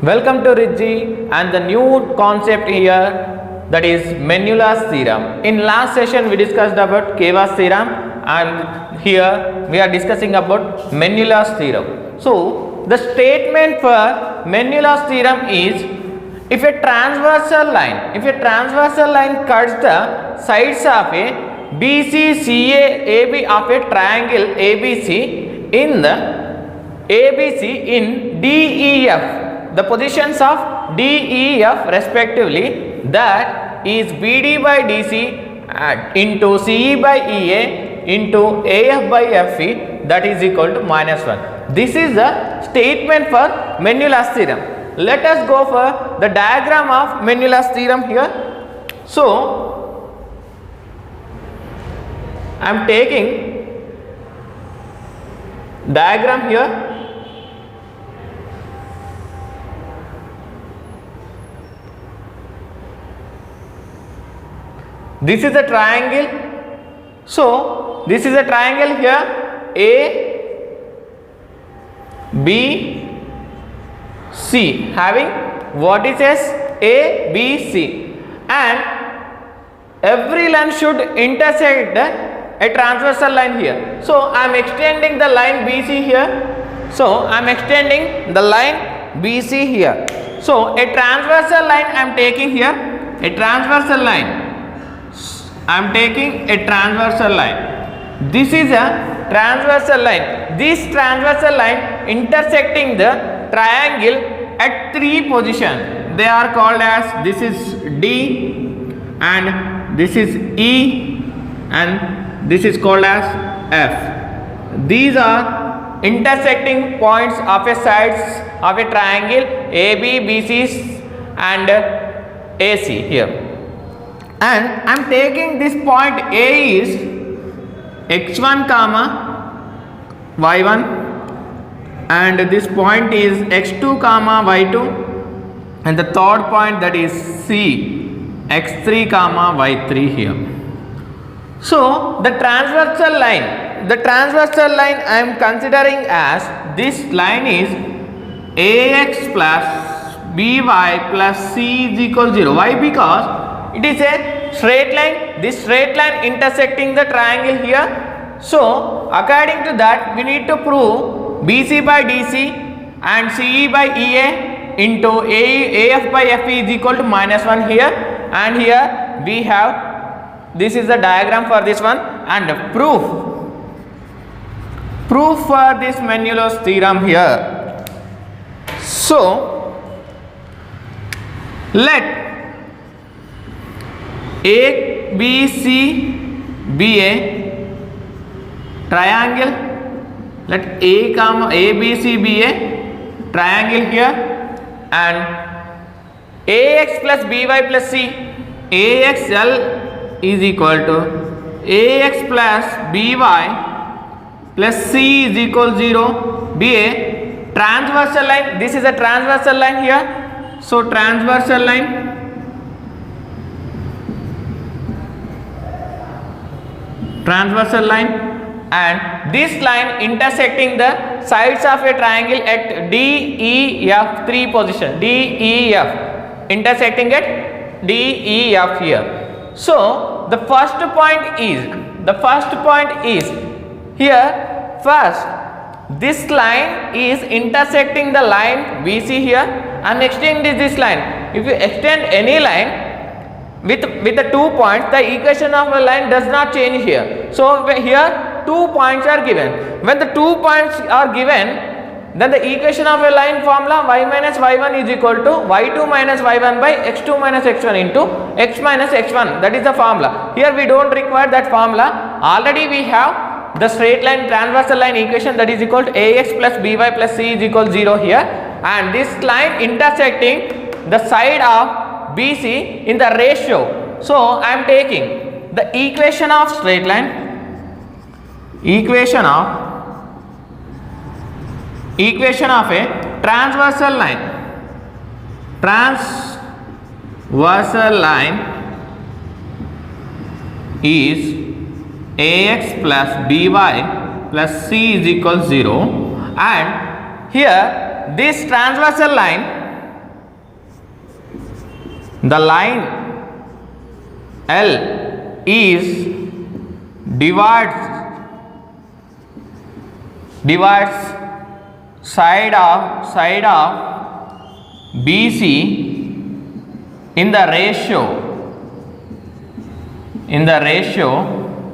Welcome to Rizzi and the new concept here, that is Menelaus theorem. In last session we discussed about Kay's theorem and here we are discussing about Menelaus theorem. So the statement for Menelaus theorem is, if a transversal line cuts the sides of a BC, CA, AB of a triangle ABC in the ABC in DEF, the positions of DEF respectively, that is BD by DC into CE by EA into AF by FE, that is equal to -1. This is the statement for Menelaus theorem. Let us go for the diagram of Menelaus theorem here. So I am taking diagram here. This is a triangle. So this is a triangle here, A, B, C, having vertices A, B, C, and every line should intersect a transversal line here. So I am extending the line BC here. So I am extending the line BC here. So a transversal line I am taking here, a transversal line. I am taking a transversal line. This is a transversal line. This transversal line intersecting the triangle at three positions. They are called as, this is D and this is E and this is called as F. These are intersecting points of a sides of a triangle AB, BC and AC here. And I am taking this point A is x1 comma y1 and this point is x2 comma y2 and the third point, that is C, x3 comma y3 here. So the transversal line I am considering as, this line is AX plus BY plus C is equal to 0. Why? Because it is a straight line. This straight line intersecting the triangle here. So according to that, we need to prove BC by DC and CE by EA into AF by FE is equal to -1 here, and here we have, this is the diagram for this one, and proof for this Menelaus theorem here. So let ABC be a triangle. Let ABC be a triangle here, and AX plus BY plus C, AXL is equal to AX plus BY plus C is equal to 0, be a transversal line. This is a transversal line here. So transversal line, and this line intersecting the sides of a triangle at DEF, three position, DEF, intersecting at DEF here. So the first point is here. First, this line is intersecting the line BC here and extending this line. If you extend any line with the 2 points, the equation of a line does not change here. So here 2 points are given. When the 2 points are given, then the equation of a line formula, y minus y1 is equal to y2 minus y1 by x2 minus x1 into x minus x1. That is the formula. Here we don't require that formula. Already we have the straight line transversal line equation, that is equal to AX plus BY plus C is equal to 0 here, and this line intersecting the side of BC in the ratio. So I am taking the equation of straight line, equation of a transversal line. Transversal line is AX plus BY plus C is equal to 0, and here this transversal line the line L is divides side of BC in the ratio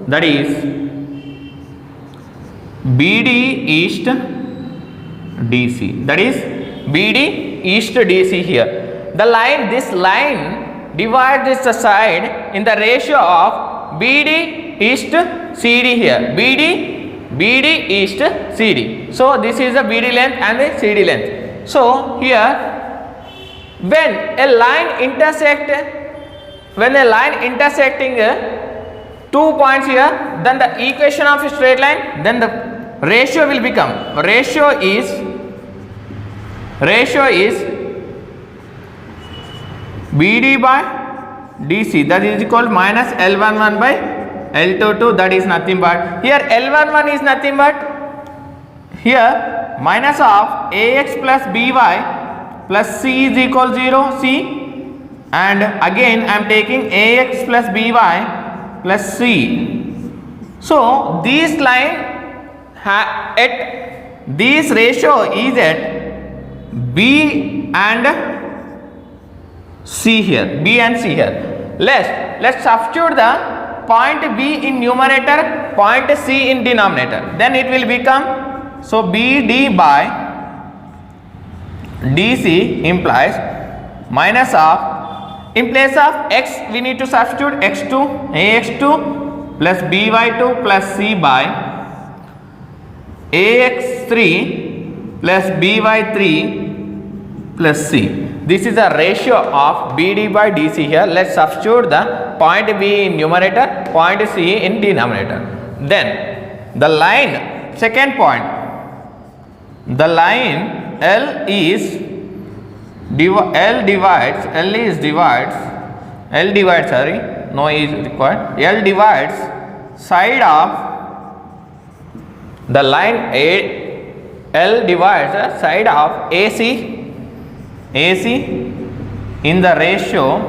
that is BD east DC, that is BD east DC here. This line divides the side in the ratio of BD east CD here. BD east CD. So this is the BD length and the CD length. So here when a line intersecting 2 points here, then the equation of a straight line, then the ratio will become, ratio is BD by DC, that is equal minus L11 by L22, that is nothing but, here L11 is nothing but here minus of AX plus BY plus C is equal 0, C, and again I am taking AX plus BY plus C. So this line this ratio is at B and C here, B and C here. Let's substitute the point B in numerator, point C in denominator, then it will become, so BD by DC implies minus of, in place of X we need to substitute X2, AX2 plus BY2 plus C by AX3 plus BY3 plus C. This is the ratio of BD by DC here. Let's substitute the point B in numerator, point C in denominator. Then the line, second point, the line L divides side of the line L divides the side of AC in the ratio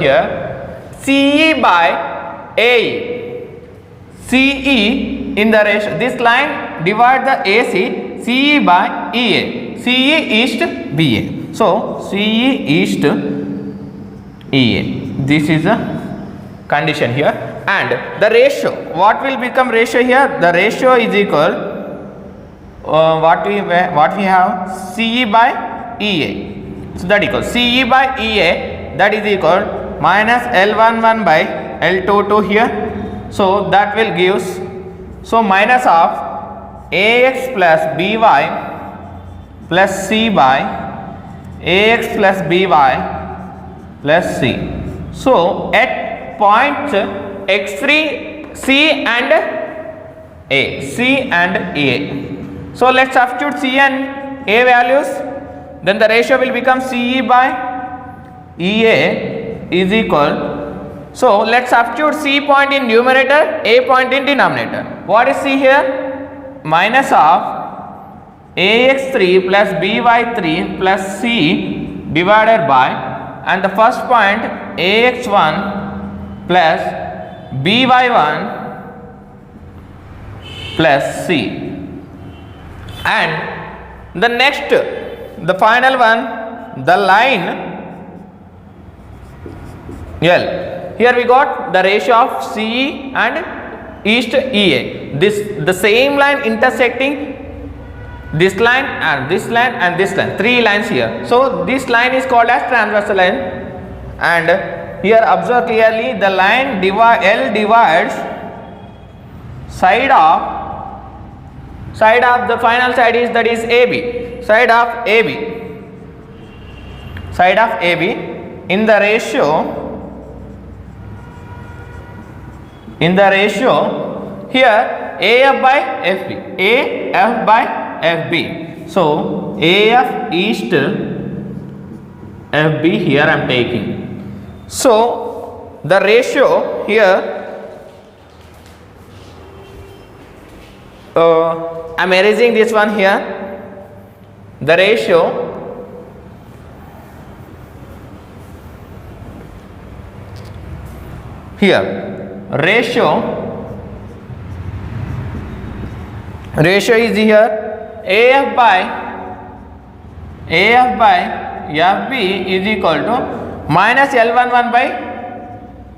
here CE by AE, CE in the ratio, this line divide the AC CE by EA, CE east BA, so CE east EA, this is the condition here. And the ratio, what will become ratio here? The ratio is equal what we have CE by EA, so that equals CE by EA, that is equal minus L11 by L22 here, so that will gives, so minus of AX plus BY plus C by AX plus BY plus C. So at points X3 C and A. So let's substitute C and A values, then the ratio will become CE by EA is equal, so let's substitute C point in numerator, A point in denominator. What is C here? Minus of AX3 plus BY3 plus C divided by, and the first point AX1 plus BY1 plus C. And the next, the final one, the line L. Here we got the ratio of CE and east EA. The same line intersecting this line and this line and this line, 3 lines here. So this line is called as transversal line. And here observe clearly, the line L divides side of the final side is, that is AB, side of AB in the ratio here AF by FB, so AF east FB here I am taking. So the ratio here I am erasing this one here. The ratio here ratio is here AF by FB is equal to minus L11 by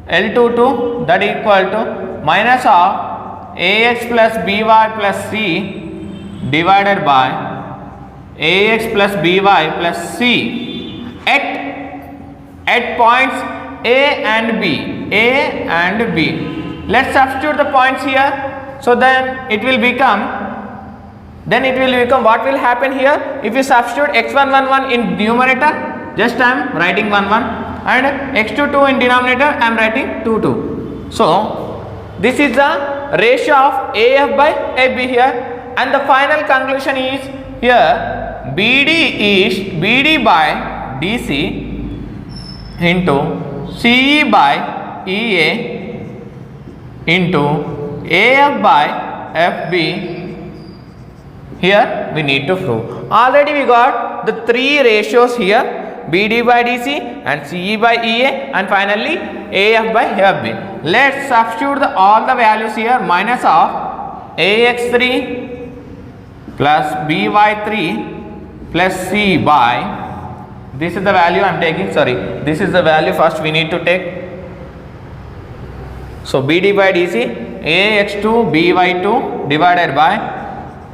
L22, that equal to minus of AX plus BY plus C divided by AX plus BY plus C at points A and B. Let's substitute the points here. So then it will become what will happen here? If you substitute x1 in numerator, just I am writing 1 1, and x2 2 in denominator I am writing 2 2. So this is the ratio of AF by AB here, and the final conclusion is here BD by DC into CE by EA into AF by FB. Here we need to prove. Already we got the three ratios here, BD by DC and CE by EA, and finally AF by FB. Let's substitute all the values here. Minus of AX3 plus BY3 plus C by, this is the value I am taking, sorry, this is the value first we need to take. So BD by DC AX2 BY2 divided by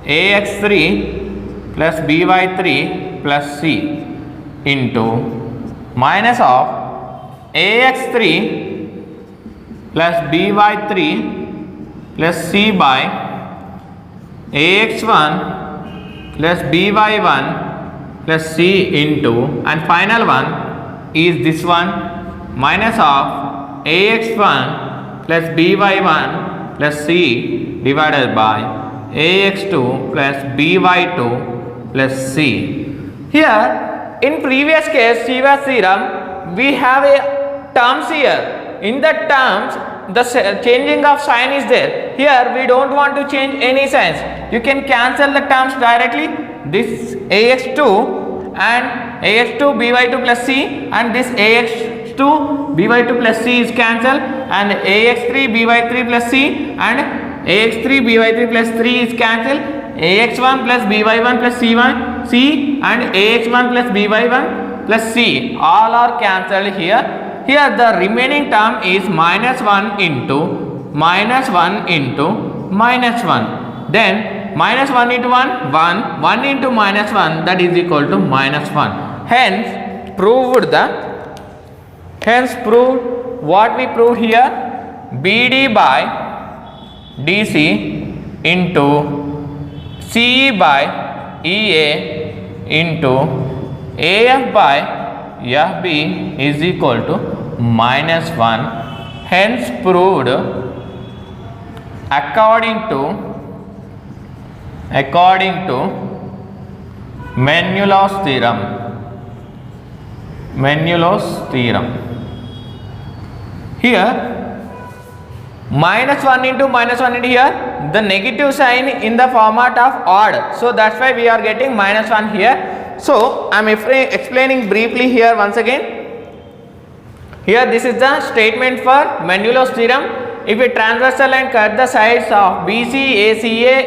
AX3 plus BY3 plus C into minus of AX3 plus BY3 plus C by AX1 plus BY1 plus C into, and final one is this one, minus of AX1 plus BY1 plus C divided by AX2 plus BY2 plus C. Here in previous case Sivas theorem we have a terms here. In the terms the changing of sign is there. Here we don't want to change any signs. You can cancel the terms directly. This AX2 and AX2 BY2 plus C, and this AX2 BY2 plus C is cancelled, and AX3 BY3 plus C and AX3 BY3 plus 3 is cancelled. AX1 plus BY1 plus C and AX1 plus BY1 plus C all are cancelled here. Here the remaining term is minus 1 into minus 1 into minus 1. Then minus 1 into 1 into minus 1, that is equal to minus 1. Hence proved what we proved here, BD by DC into CE by EA into AF by FB is equal to minus 1. Hence proved according to Menelaus theorem. Here minus 1 into here, the negative sign in the format of odd, so that's why we are getting minus 1 here. So I am explaining briefly here once again. Here this is the statement for Menelaus theorem. If a transversal line cut the sides of BC, ACA,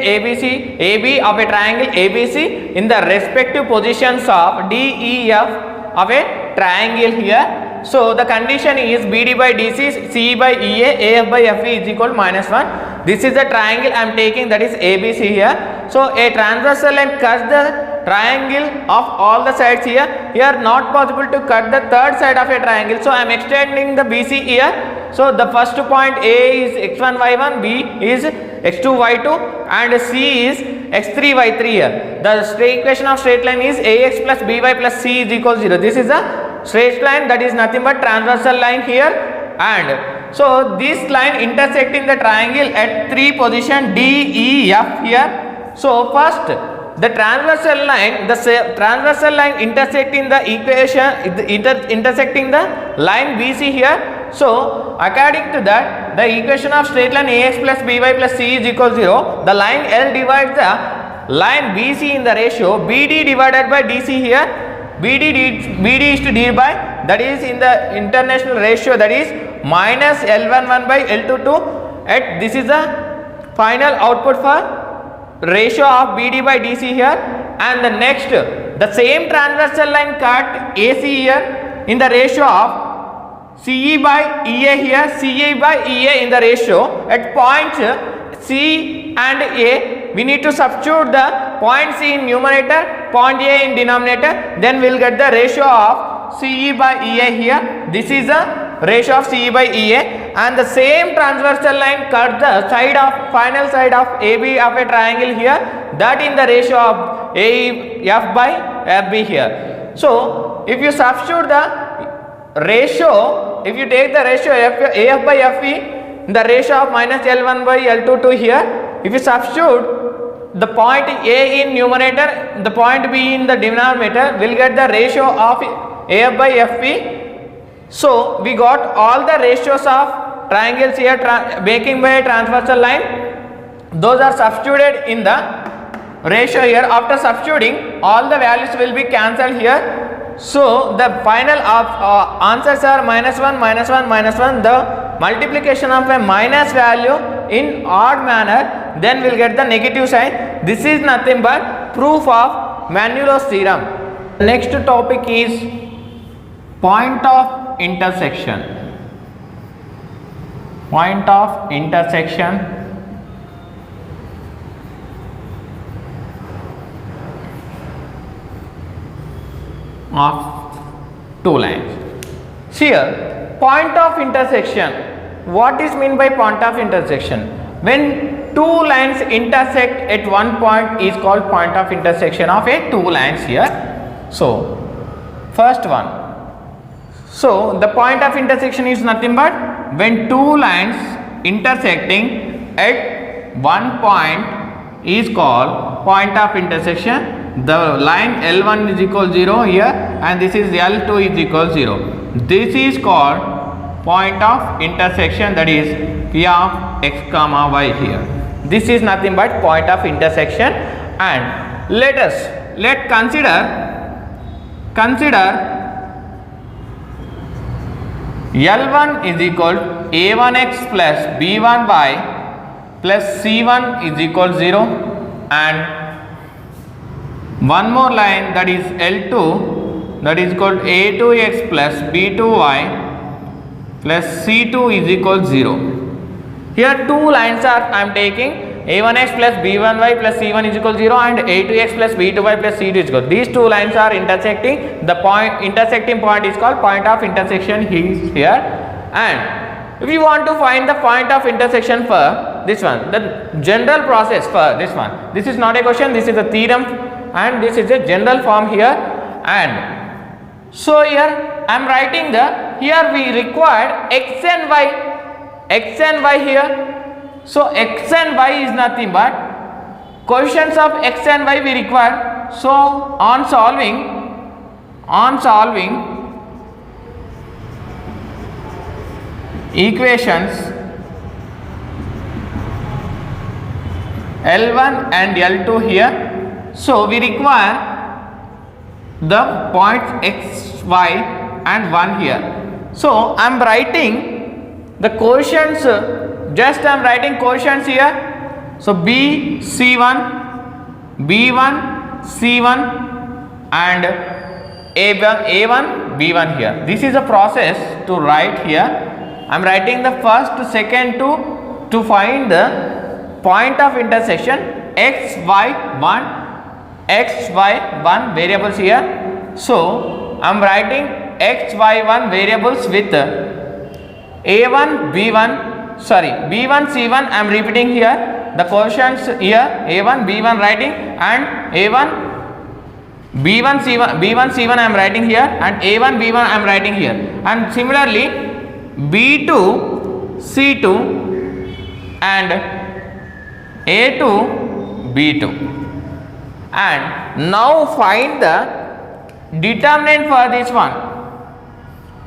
AB of a triangle ABC in the respective positions of DEF of a triangle here. So the condition is BD by DC, CE by EA, AF by FE is equal to minus 1. This is the triangle I am taking, that is ABC here. So a transversal line cuts the triangle of all the sides here. Here not possible to cut the third side of a triangle. So I am extending the BC here. So the first point A is x1 y1, B is x2 y2, and C is x3 y3 here. The equation of straight line is AX plus BY plus C is equal to 0. This is a straight line, that is nothing but transversal line here, and so this line intersecting the triangle at 3 position DEF here. So first the transversal line intersecting the intersecting the line BC here. So according to that, the equation of straight line AX plus BY plus C is equal to 0. The line L divides the line BC in the ratio BD divided by DC here. BD is to D by, that is in the international ratio, that is minus L11 by L22 at this is the final output for ratio of BD by DC here, and the next the same transversal line cut AC here in the ratio of CE by EA here, CE by EA in the ratio at points C and A. We need to substitute the point C in numerator, point A in denominator, then we will get the ratio of CE by EA here. This is the ratio of CE by EA, and the same transversal line cut the side of final side of AB of a triangle here, that in the ratio of AF by FB here. So if you substitute the ratio, if you take the ratio AF by FB, the ratio of minus L1 by L22 here, if you substitute the point A in numerator, the point B in the denominator, will get the ratio of AF by FB. So we got all the ratios of triangles here making by a transversal line. Those are substituted in the ratio here. After substituting, all the values will be cancelled here. So the final answers are minus 1, minus 1, minus 1. The multiplication of a minus value in odd manner, then we'll get the negative sign. This is nothing but proof of Manuel's theorem. The next topic is point of intersection. Point of intersection of two lines. Here, point of intersection. What is meant by point of intersection? When two lines intersect at one point is called point of intersection of a two lines here. So, first one. So, the point of intersection is nothing but when two lines intersecting at one point is called point of intersection. The line L1 is equal 0 here, and this is L2 is equal 0. This is called point of intersection, that is P of x comma y here. This is nothing but point of intersection. And let consider L1 is equal A1x plus B1y plus C1 is equal 0, and one more line, that is L2, that is called A2x plus B2y plus C2 is equal 0. Here two lines are I am taking A1x plus B1y plus C1 is equal 0 and A2x plus B2y plus C2 is equal. These two lines are intersecting. The intersecting point is called point of intersection here. And if you want to find the point of intersection for this one, the general process for this one, this is not a question, this is a theorem and this is a general form here. And so here I am writing here we required x and y here. So x and y is nothing but coefficients of x and y we require. So on solving equations L1 and L2 here, so we require the points x, y and 1 here. So I am writing the coefficients, just I am writing coefficients here. So B C1, B1 C1 and A1 B1 here. This is a process to write here. I am writing the first, second to find the point of intersection x, y1 variables here. So I am writing x, y1 variables with A1 B1, sorry B1 C1 I am repeating here the coefficients here, A1 B1 writing and A1 B1 C1 I am writing here and A1 B1 I am writing here, and similarly B2 C2 and A2 B2. And now find the determinant for this one.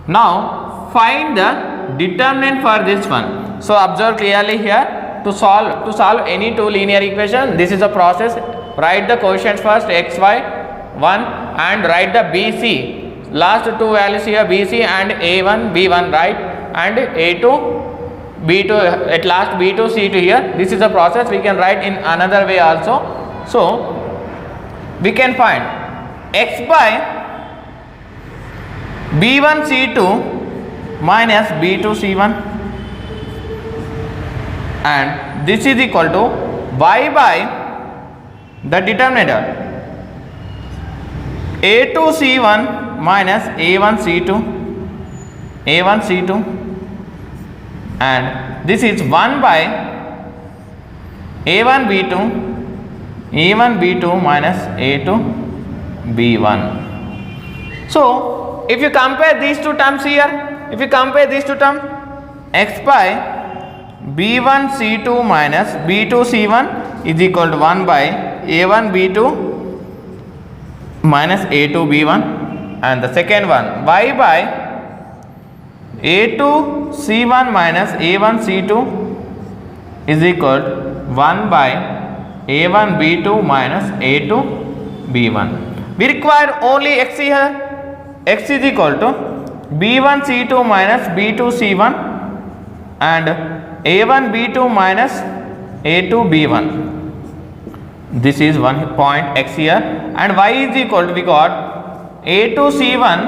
Now find the determinant for this one. So observe clearly here, to solve any two linear equation, this is a process. Write the coefficients first x, y 1 and write the BC, last two values here BC and A1 B1, right, and A to B2, at last B2 C2 here. This is a process we can write in another way also. So we can find x by B1 C2 minus B2 C1, and this is equal to y by the determinator A2 C1 minus A1 C2, and this is 1 by A1 B2 minus A2 B1. So if you compare these two terms here, x by B1 C2 minus B2 C1 is equal to 1 by A1 B2 minus A2 B1, and the second one y by A2 C1 minus A1 C2 is equal to 1 by A1 B2 minus A2 B1. We require only x here. X is equal to B1 C2 minus B2 C1 and A1 B2 minus A2 B1. This is one point x here, and y is equal to, we got A2 C1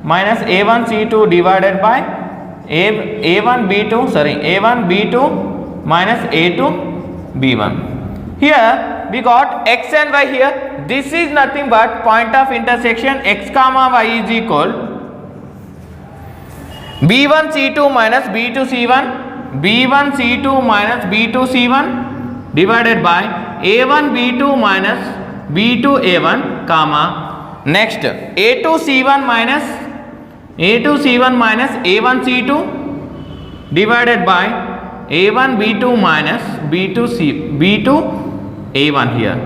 minus A1 C2 divided by A1 B2 minus A2 B1. Here we got x and y here. This is nothing but point of intersection x comma y is equal B1 C2 minus B2 C1, B1 C2 minus B2 C1 divided by A1 B2 minus B2 A1 comma next A2 C1 minus A1 C2 divided by A1 B2 minus B2 A1 here.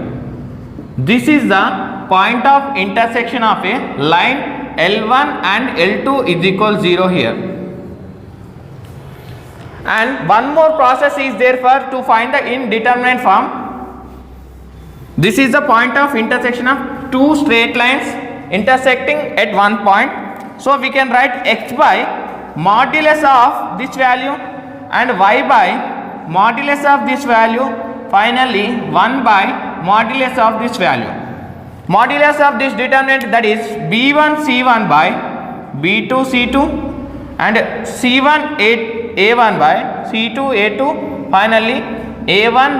This is the point of intersection of a line L1 and L2 is equal 0 here. And one more process is there for to find the indeterminate form. This is the point of intersection of two straight lines intersecting at one point. So we can write x by modulus of this value and y by modulus of this value, finally 1 by modulus of this value. Modulus of this determinant, that is B1 C1 by B2 C2 and C1 A1 by C2 A2, finally A1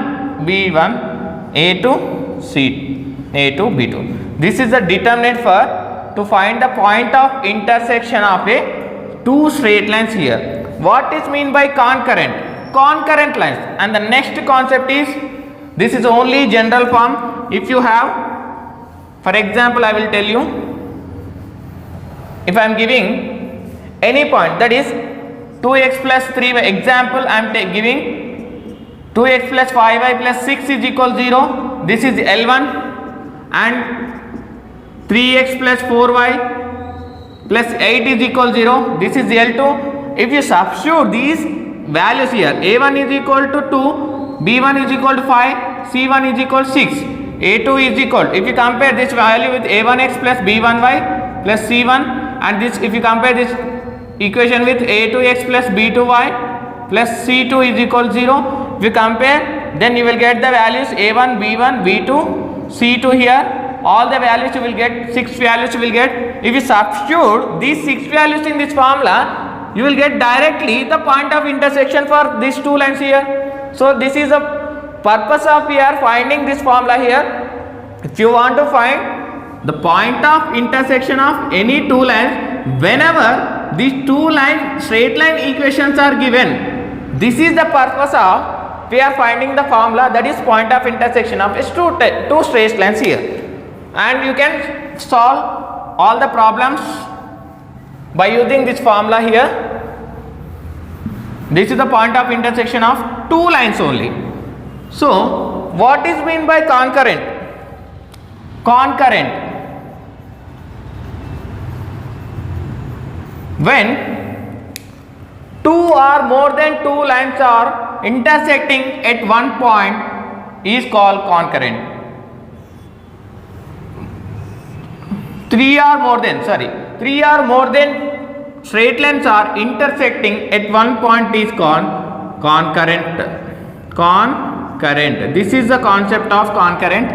B1 A2 A2 B2. This is the determinant for to find the point of intersection of a two straight lines here. What is mean by concurrent? Concurrent lines. And the next concept is, this is only general form. If you have, for example, I will tell you, if I am giving any point, that is 2x plus 3y, example I am giving 2x plus 5y plus 6 is equal 0. This is L1, and 3x plus 4y plus 8 is equal 0. This is L2. If you substitute these values here, A1 is equal to 2, B1 is equal to 5, C1 is equal to 6, A2 is equal, if you compare this value with A1x plus B1y plus C1, and this, if you compare this equation with A2x plus B2y plus C2 is equal to 0, if you compare, then you will get the values A1, B1, B2, C2 here. All the values you will get, 6 values you will get. If you substitute these 6 values in this formula, you will get directly the point of intersection for these two lines here. So this is the purpose of we are finding this formula here. If you want to find the point of intersection of any two lines, whenever these two straight line equations are given, this is the purpose of we are finding the formula, that is point of intersection of two straight lines here. And you can solve all the problems by using this formula here. This is the point of intersection of two lines only. So what is meant by concurrent? Concurrent, when two or more than two lines are intersecting at one point is called concurrent. Three or more than straight lines are intersecting at one point is called concurrent. This is the concept of concurrent,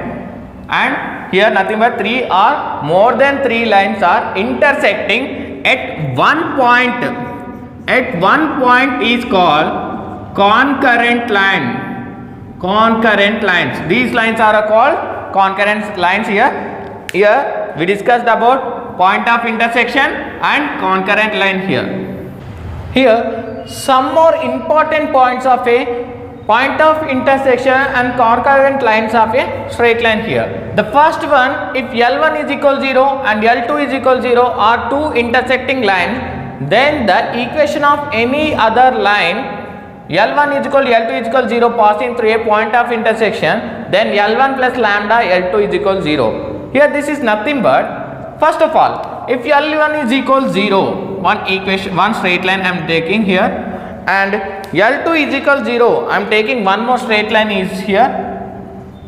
and here nothing but three or more than three lines are intersecting at one point. At one point is called concurrent line. Concurrent lines. These lines are called concurrent lines here. Here we discussed about point of intersection and concurrent line here. Here some more important points of a point of intersection and concurrent lines of a straight line here. The first one, if L1 is equal 0 and L2 is equal 0 are two intersecting lines, then the equation of any other line L1 is equal to L2 is equal to 0 passing through a point of intersection, then L1 plus lambda L2 is equal to 0. Here this is nothing but, first of all, if L1 is equal to 0, one straight line I am taking here, and L2 is equal to 0, I am taking one more straight line is here.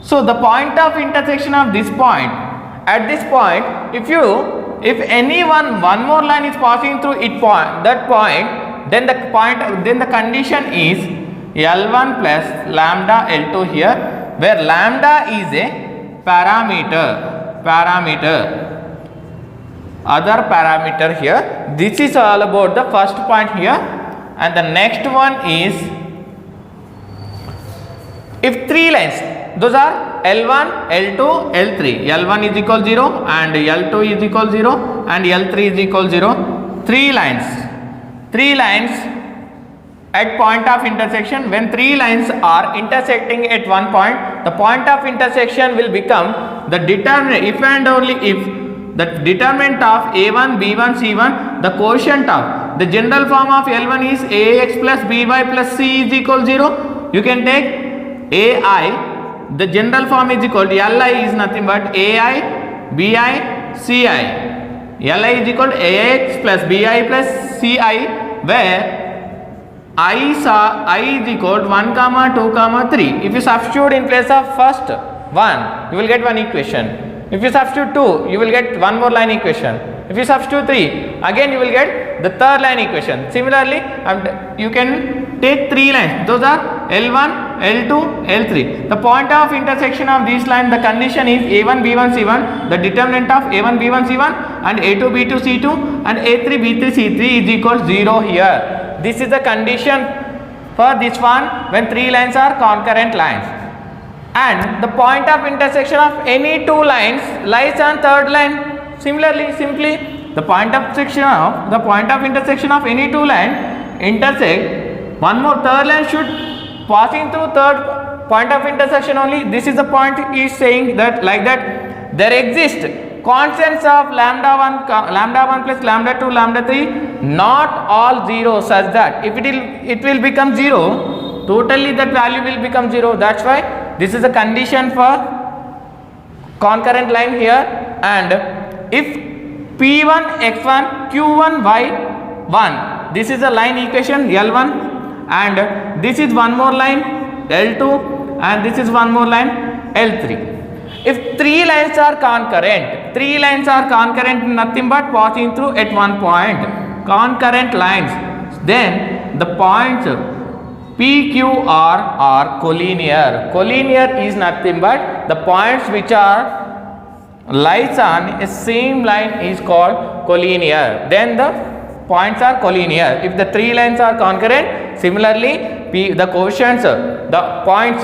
So the point of intersection of this point, at this point, if any one more line is passing through that point, then the condition is L1 plus lambda L2 here, where lambda is a other parameter here. This is all about the first point here, and the next one is if three lines, those are L1, L2, L3. L1 is equal 0 and L2 is equal 0 and L3 is equal 0. Three lines at point of intersection. When three lines are intersecting at one point, the point of intersection will become the determinant, if and only if the determinant of A1, B1, C1, the quotient of the general form of L1 is AX plus BY plus C is equal 0. You can take AI, the general form is equal to Li is nothing but AI, Bi, Ci. Li is equal to Ax plus Bi plus Ci, where I is equal to 1, 2, 3. If you substitute in place of first 1, you will get one equation. If you substitute 2, you will get one more line equation. If you substitute 3, again you will get the third line equation. Similarly, you can take three lines. Those are L1, L2, L3. The point of intersection of these lines, the condition is A1, B1, C1. The determinant of A1, B1, C1 and A2, B2, C2 and A3, B3, C3 is equal to 0 here. This is the condition for this one when three lines are concurrent lines. And the point of intersection of any two lines lies on third line. Similarly, simply the point of intersection of any two lines intersect, one more third line should passing through third point of intersection only. This is the point is saying that like that there exist constants of lambda 1 plus lambda 2, lambda 3, not all 0, such that if it will become 0, totally that value will become 0. That's why this is a condition for concurrent line here. And if P1 x1 Q1 y1, this is a line equation L1, and this is one more line L2, and this is one more line L3. If three lines are concurrent, nothing but passing through at one point, concurrent lines, then the points P, Q, R are collinear. Collinear is nothing but the points which are lies on a same line is called collinear. Then the points are collinear. If the three lines are concurrent, similarly the quotients, the points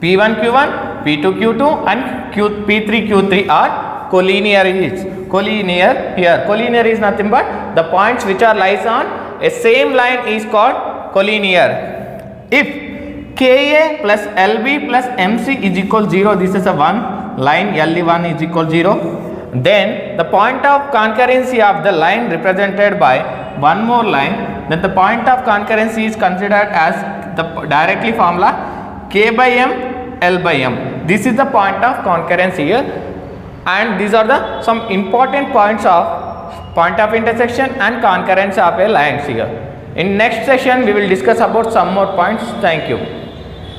P1, Q1, P2, Q2 and P3, Q3 are collinear. Here collinear is nothing but the points which are lies on a same line is called collinear. If Ka plus Lb plus Mc is equal 0, this is a one line Le1 is equal 0, then the point of concurrency of the line represented by one more line, then the point of concurrency is considered as the directly formula K by M, L by M. This is the point of concurrency here, and these are the some important points of point of intersection and concurrence of a lines here. In next session we will discuss about some more points. Thank you.